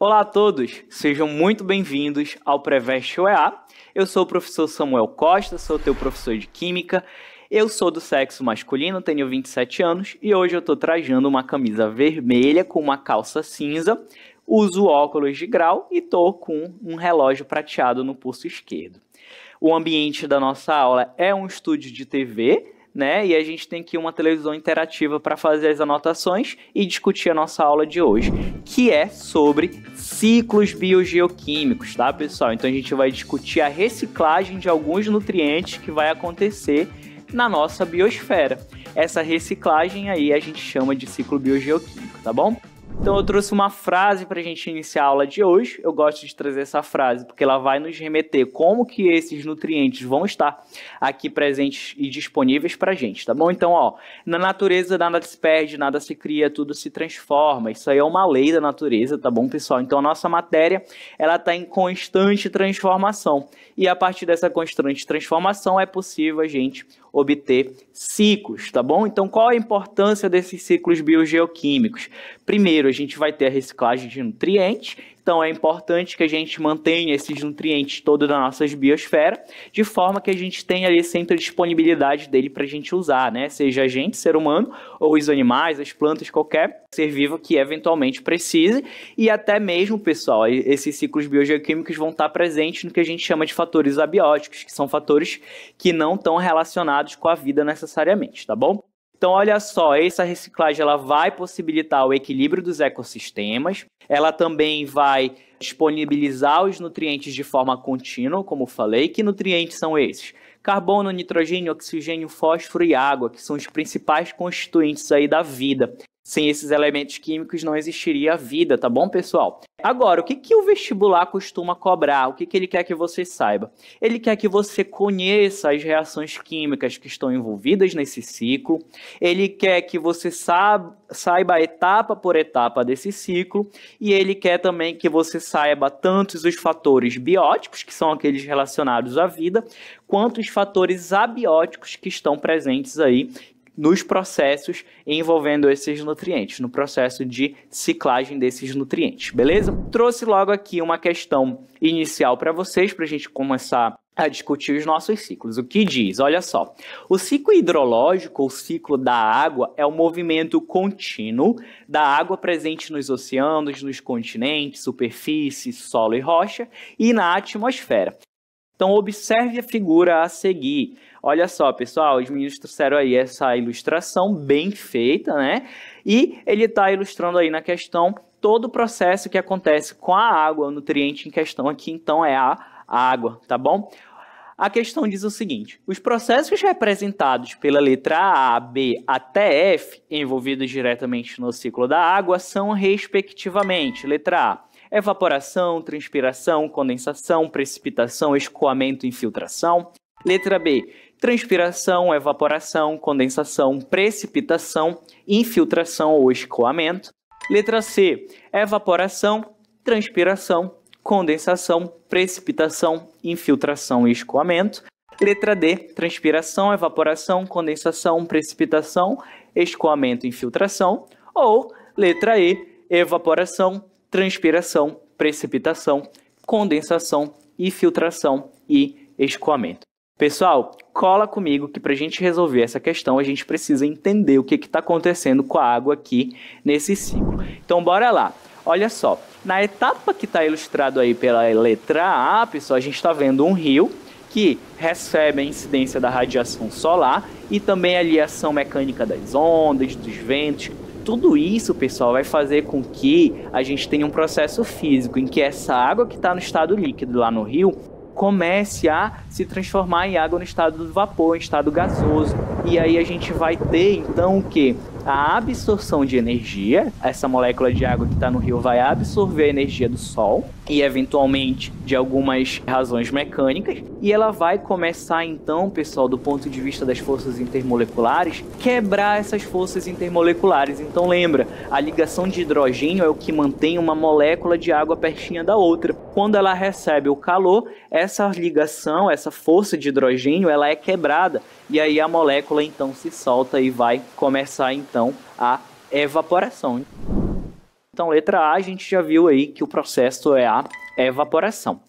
Olá a todos, sejam muito bem-vindos ao Preveste UEA. Eu sou o professor Samuel Costa, sou teu professor de Química. Eu sou do sexo masculino, tenho 27 anos e hoje eu estou trajando uma camisa vermelha com uma calça cinza, uso óculos de grau e estou com um relógio prateado no pulso esquerdo. O ambiente da nossa aula é um estúdio de TV, né? E a gente tem aqui uma televisão interativa para fazer as anotações e discutir a nossa aula de hoje, que é sobre ciclos biogeoquímicos, tá, pessoal? Então a gente vai discutir a reciclagem de alguns nutrientes que vai acontecer na nossa biosfera. Essa reciclagem aí a gente chama de ciclo biogeoquímico, tá bom? Então eu trouxe uma frase para a gente iniciar a aula de hoje. Eu gosto de trazer essa frase porque ela vai nos remeter como que esses nutrientes vão estar aqui presentes e disponíveis para a gente, tá bom? Então, na natureza nada se perde, nada se cria, tudo se transforma. Isso aí é uma lei da natureza, tá bom, pessoal? Então a nossa matéria, ela está em constante transformação. E a partir dessa constante transformação é possível a gente obter ciclos, tá bom? Então, qual a importância desses ciclos biogeoquímicos? Primeiro, a gente vai ter a reciclagem de nutrientes, então é importante que a gente mantenha esses nutrientes todos da nossa biosfera, de forma que a gente tenha ali sempre a disponibilidade dele para a gente usar, né? Seja a gente, ser humano, ou os animais, as plantas, qualquer ser vivo que eventualmente precise, e até mesmo, pessoal, esses ciclos biogeoquímicos vão estar presentes no que a gente chama de fatores abióticos, que são fatores que não estão relacionados com a vida necessariamente, tá bom? Então, olha só, essa reciclagem ela vai possibilitar o equilíbrio dos ecossistemas, ela também vai disponibilizar os nutrientes de forma contínua, como falei. Que nutrientes são esses? Carbono, nitrogênio, oxigênio, fósforo e água, que são os principais constituintes aí da vida. Sem esses elementos químicos não existiria vida, tá bom, pessoal? Agora, o que o vestibular costuma cobrar? O que ele quer que você saiba? Ele quer que você conheça as reações químicas que estão envolvidas nesse ciclo. Ele quer que você saiba etapa por etapa desse ciclo. E ele quer também que você saiba tanto os fatores bióticos, que são aqueles relacionados à vida, quanto os fatores abióticos que estão presentes aí nos processos envolvendo esses nutrientes, no processo de ciclagem desses nutrientes, beleza? Trouxe logo aqui uma questão inicial para vocês, para a gente começar a discutir os nossos ciclos. O que diz? Olha só, o ciclo hidrológico, ou ciclo da água, é o movimento contínuo da água presente nos oceanos, nos continentes, superfície, solo e rocha, e na atmosfera. Então, observe a figura a seguir. Olha só, pessoal, os meninos trouxeram aí essa ilustração bem feita, né? E ele está ilustrando aí na questão todo o processo que acontece com a água. O nutriente em questão aqui, então, é a água, tá bom? A questão diz o seguinte: os processos representados pela letra A, B até F, envolvidos diretamente no ciclo da água, são, respectivamente, letra A, evaporação, transpiração, condensação, precipitação, escoamento e infiltração. Letra B, transpiração, evaporação, condensação, precipitação, infiltração ou escoamento. Letra C, evaporação, transpiração, condensação, precipitação, infiltração e escoamento. Letra D, transpiração, evaporação, condensação, precipitação, escoamento e infiltração. Ou letra E, evaporação, transpiração, precipitação, condensação, infiltração e escoamento. Pessoal, cola comigo que para a gente resolver essa questão, a gente precisa entender o que está acontecendo com a água aqui nesse ciclo. Então, bora lá. Olha só, na etapa que está ilustrado aí pela letra A, pessoal, a gente está vendo um rio que recebe a incidência da radiação solar e também a ação mecânica das ondas, dos ventos. Tudo isso, pessoal, vai fazer com que a gente tenha um processo físico em que essa água que está no estado líquido lá no rio comece a se transformar em água no estado do vapor, em estado gasoso. E aí a gente vai ter, então, o quê? A absorção de energia. Essa molécula de água que está no rio vai absorver a energia do Sol e, eventualmente, de algumas razões mecânicas. E ela vai começar, então, pessoal, do ponto de vista das forças intermoleculares, quebrar essas forças intermoleculares. Então, lembra, a ligação de hidrogênio é o que mantém uma molécula de água pertinho da outra. Quando ela recebe o calor, essa ligação, essa força de hidrogênio, ela é quebrada. E aí a molécula, então, se solta e vai começar, então, a evaporação. Então, letra A, a gente já viu aí que o processo é a evaporação.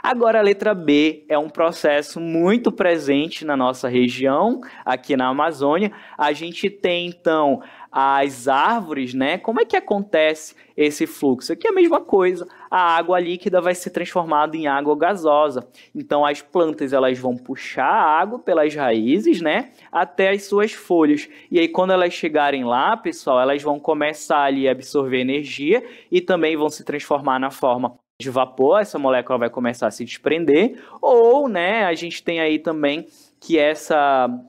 Agora, a letra B é um processo muito presente na nossa região, aqui na Amazônia. A gente tem, então, as árvores, né? Como é que acontece esse fluxo? Aqui é a mesma coisa. A água líquida vai ser transformada em água gasosa. Então, as plantas elas vão puxar a água pelas raízes, né? Até as suas folhas. E aí, quando elas chegarem lá, pessoal, elas vão começar ali a absorver energia e também vão se transformar na forma de vapor, essa molécula vai começar a se desprender, ou, né, a gente tem aí também que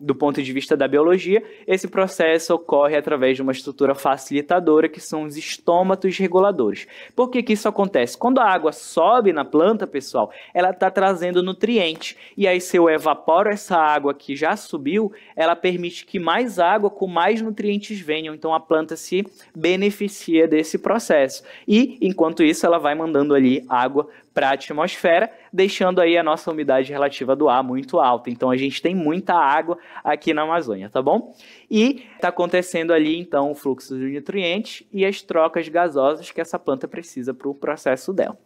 do ponto de vista da biologia, esse processo ocorre através de uma estrutura facilitadora, que são os estômatos reguladores. Por que que isso acontece? Quando a água sobe na planta, pessoal, ela está trazendo nutrientes, e aí se eu evaporo essa água que já subiu, ela permite que mais água com mais nutrientes venham, então a planta se beneficia desse processo. E, enquanto isso, ela vai mandando ali água para a atmosfera, deixando aí a nossa umidade relativa do ar muito alta. Então, a gente tem muita água aqui na Amazônia, tá bom? E está acontecendo ali, então, o fluxo de nutrientes e as trocas gasosas que essa planta precisa para o processo dela.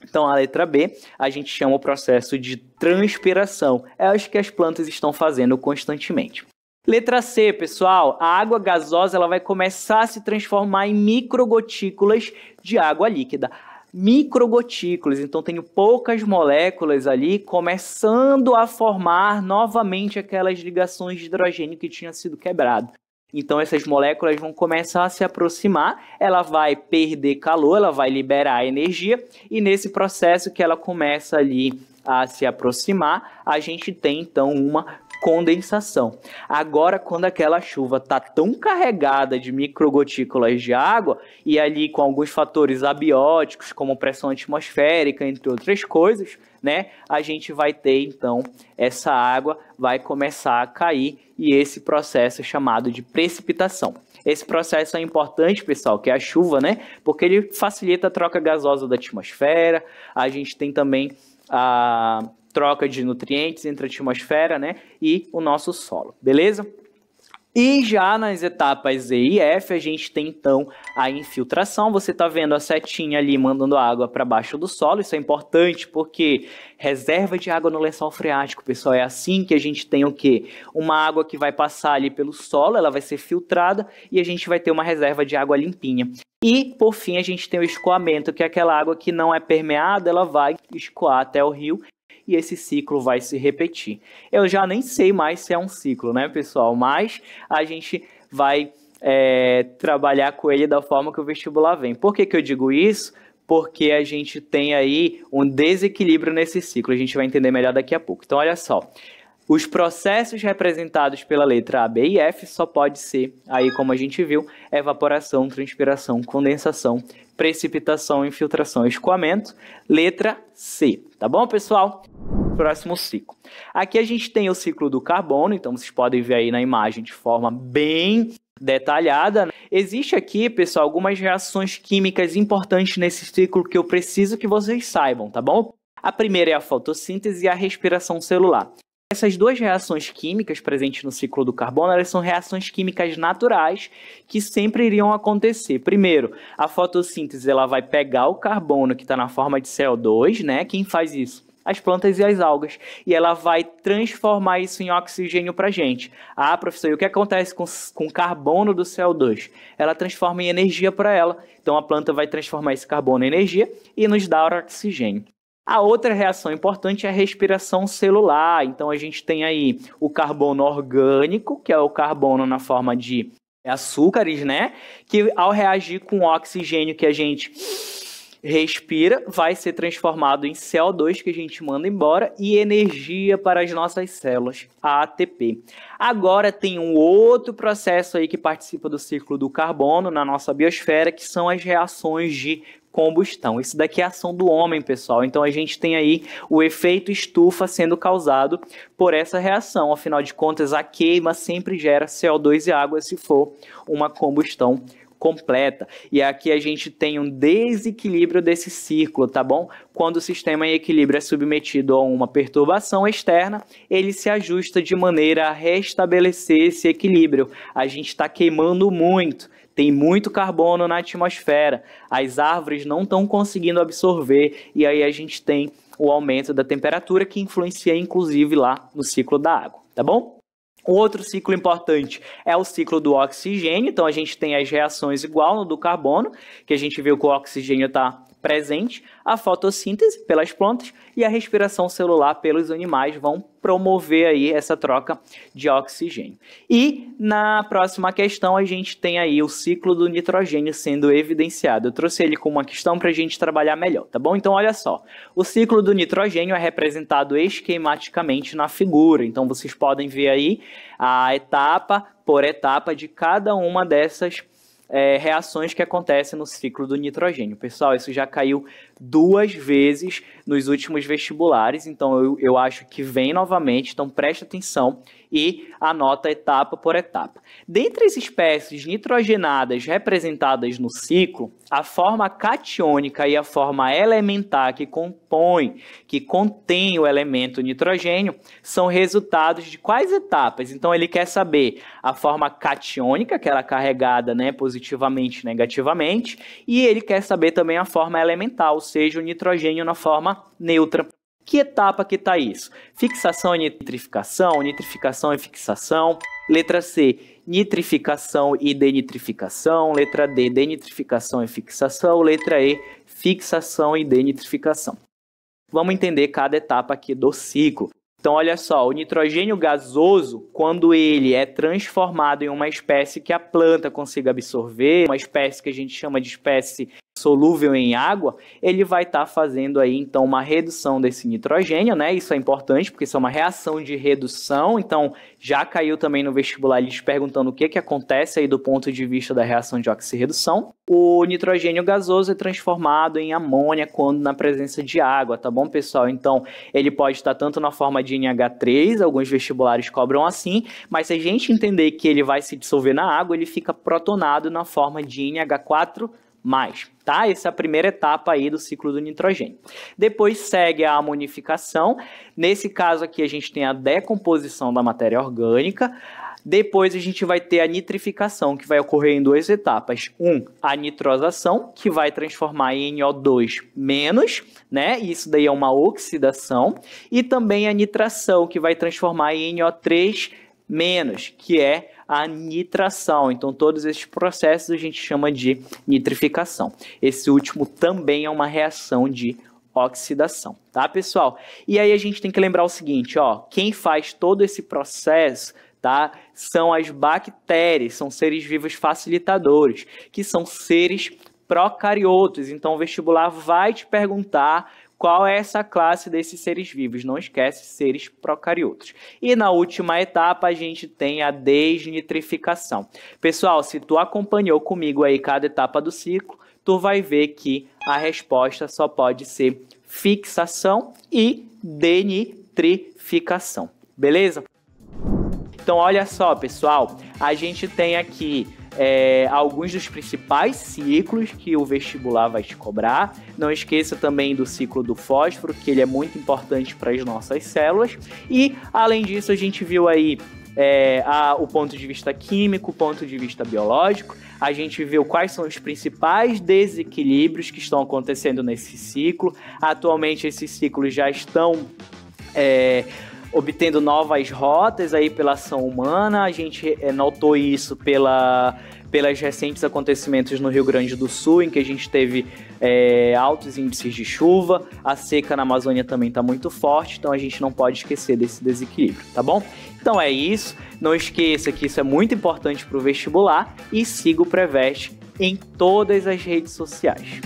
Então, a letra B, a gente chama o processo de transpiração. É o que as plantas estão fazendo constantemente. Letra C, pessoal, a água gasosa ela vai começar a se transformar em microgotículas de água líquida. Microgotículas, então tenho poucas moléculas ali começando a formar novamente aquelas ligações de hidrogênio que tinham sido quebrado. Então essas moléculas vão começar a se aproximar, ela vai perder calor, ela vai liberar energia e nesse processo que ela começa ali a se aproximar, a gente tem então uma condensação. Agora, quando aquela chuva está tão carregada de microgotículas de água e ali com alguns fatores abióticos, como pressão atmosférica, entre outras coisas, né, a gente vai ter, então, essa água vai começar a cair e esse processo é chamado de precipitação. Esse processo é importante, pessoal, que é a chuva, né, porque ele facilita a troca gasosa da atmosfera, a gente tem também a troca de nutrientes entre a atmosfera, né, e o nosso solo, beleza? E já nas etapas E e F, a gente tem então a infiltração. Você está vendo a setinha ali mandando água para baixo do solo. Isso é importante porque reserva de água no lençol freático, pessoal. É assim que a gente tem o quê? Uma água que vai passar ali pelo solo, ela vai ser filtrada e a gente vai ter uma reserva de água limpinha. E, por fim, a gente tem o escoamento, que é aquela água que não é permeada, ela vai escoar até o rio. E esse ciclo vai se repetir. Eu já nem sei mais se é um ciclo, né, pessoal? Mas a gente vai trabalhar com ele da forma que o vestibular vem. Por que que eu digo isso? Porque a gente tem aí um desequilíbrio nesse ciclo. A gente vai entender melhor daqui a pouco. Então, olha só. Os processos representados pela letra A, B e F só pode ser, aí como a gente viu, evaporação, transpiração, condensação, precipitação, infiltração e escoamento. Letra C, tá bom, pessoal? Próximo ciclo. Aqui a gente tem o ciclo do carbono, então vocês podem ver aí na imagem de forma bem detalhada. Existe aqui, pessoal, algumas reações químicas importantes nesse ciclo que eu preciso que vocês saibam, tá bom? A primeira é a fotossíntese e a respiração celular. Essas duas reações químicas presentes no ciclo do carbono, elas são reações químicas naturais que sempre iriam acontecer. Primeiro, a fotossíntese ela vai pegar o carbono que está na forma de CO2, né? Quem faz isso? As plantas e as algas. E ela vai transformar isso em oxigênio para a gente. Ah, professor, e o que acontece com o carbono do CO2? Ela transforma em energia para ela. Então, a planta vai transformar esse carbono em energia e nos dá oxigênio. A outra reação importante é a respiração celular. Então, a gente tem aí o carbono orgânico, que é o carbono na forma de açúcares, né? Que ao reagir com o oxigênio que a gente respira, vai ser transformado em CO2 que a gente manda embora e energia para as nossas células, a ATP. Agora tem um outro processo aí que participa do ciclo do carbono na nossa biosfera, que são as reações de combustão. Isso daqui é a ação do homem, pessoal. Então a gente tem aí o efeito estufa sendo causado por essa reação. Afinal de contas, a queima sempre gera CO2 e água se for uma combustão completa. E aqui a gente tem um desequilíbrio desse ciclo, tá bom? Quando o sistema em equilíbrio é submetido a uma perturbação externa, ele se ajusta de maneira a restabelecer esse equilíbrio. A gente está queimando muito. tem muito carbono na atmosfera, as árvores não estão conseguindo absorver, e aí a gente tem o aumento da temperatura que influencia inclusive lá no ciclo da água, tá bom? O outro ciclo importante é o ciclo do oxigênio, então a gente tem as reações igual no do carbono, que a gente viu que o oxigênio está presente, a fotossíntese pelas plantas e a respiração celular pelos animais vão promover aí essa troca de oxigênio. E na próxima questão a gente tem aí o ciclo do nitrogênio sendo evidenciado. Eu trouxe ele como uma questão para a gente trabalhar melhor, tá bom? Então olha só, o ciclo do nitrogênio é representado esquematicamente na figura, então vocês podem ver aí a etapa por etapa de cada uma dessas reações que acontecem no ciclo do nitrogênio. Pessoal, isso já caiu 2 vezes nos últimos vestibulares, então eu acho que vem novamente, então preste atenção e anota etapa por etapa. Dentre as espécies nitrogenadas representadas no ciclo, a forma catiônica e a forma elementar que contém o elemento nitrogênio são resultados de quais etapas? Então ele quer saber a forma catiônica, que ela é carregada, né, positivamente e negativamente, e ele quer saber também a forma elementar, ou seja, o nitrogênio na forma neutra. Que etapa que está isso? Fixação e nitrificação, nitrificação e fixação. Letra C, nitrificação e denitrificação. Letra D, denitrificação e fixação. Letra E, fixação e denitrificação. Vamos entender cada etapa aqui do ciclo. Então, olha só, o nitrogênio gasoso, quando ele é transformado em uma espécie que a planta consiga absorver, uma espécie que a gente chama de espécie solúvel em água, ele vai estar fazendo aí, então, uma redução desse nitrogênio, né? Isso é importante, porque isso é uma reação de redução, então, já caiu também no vestibular eles perguntando o que acontece aí do ponto de vista da reação de oxirredução. O nitrogênio gasoso é transformado em amônia quando na presença de água, tá bom, pessoal? Então, ele pode estar tanto na forma de NH3, alguns vestibulares cobram assim, mas se a gente entender que ele vai se dissolver na água, ele fica protonado na forma de NH4+, tá? Essa é a primeira etapa aí do ciclo do nitrogênio. Depois segue a amonificação. Nesse caso aqui a gente tem a decomposição da matéria orgânica. Depois a gente vai ter a nitrificação, que vai ocorrer em 2 etapas. A nitrosação, que vai transformar em NO2-, né? Isso daí é uma oxidação. E também a nitração, que vai transformar em NO3-, que é a nitração. Então, todos esses processos a gente chama de nitrificação. Esse último também é uma reação de oxidação, tá, pessoal? E aí a gente tem que lembrar o seguinte, ó, quem faz todo esse processo, tá, são as bactérias, são seres vivos facilitadores, que são seres procariotos. Então, o vestibular vai te perguntar qual é essa classe desses seres vivos. Não esquece, seres procariotos. E na última etapa a gente tem a desnitrificação. Pessoal, se tu acompanhou comigo aí cada etapa do ciclo, tu vai ver que a resposta só pode ser fixação e denitrificação. Beleza? Então, olha só, pessoal, a gente tem aqui alguns dos principais ciclos que o vestibular vai te cobrar. Não esqueça também do ciclo do fósforo, que ele é muito importante para as nossas células. E, além disso, a gente viu aí o ponto de vista químico, o ponto de vista biológico. A gente viu quais são os principais desequilíbrios que estão acontecendo nesse ciclo. Atualmente, esses ciclos já estão obtendo novas rotas aí pela ação humana. A gente notou isso pelos recentes acontecimentos no Rio Grande do Sul, em que a gente teve altos índices de chuva. A seca na Amazônia também está muito forte, então a gente não pode esquecer desse desequilíbrio, tá bom? Então é isso, não esqueça que isso é muito importante para o vestibular e siga o Preveste em todas as redes sociais.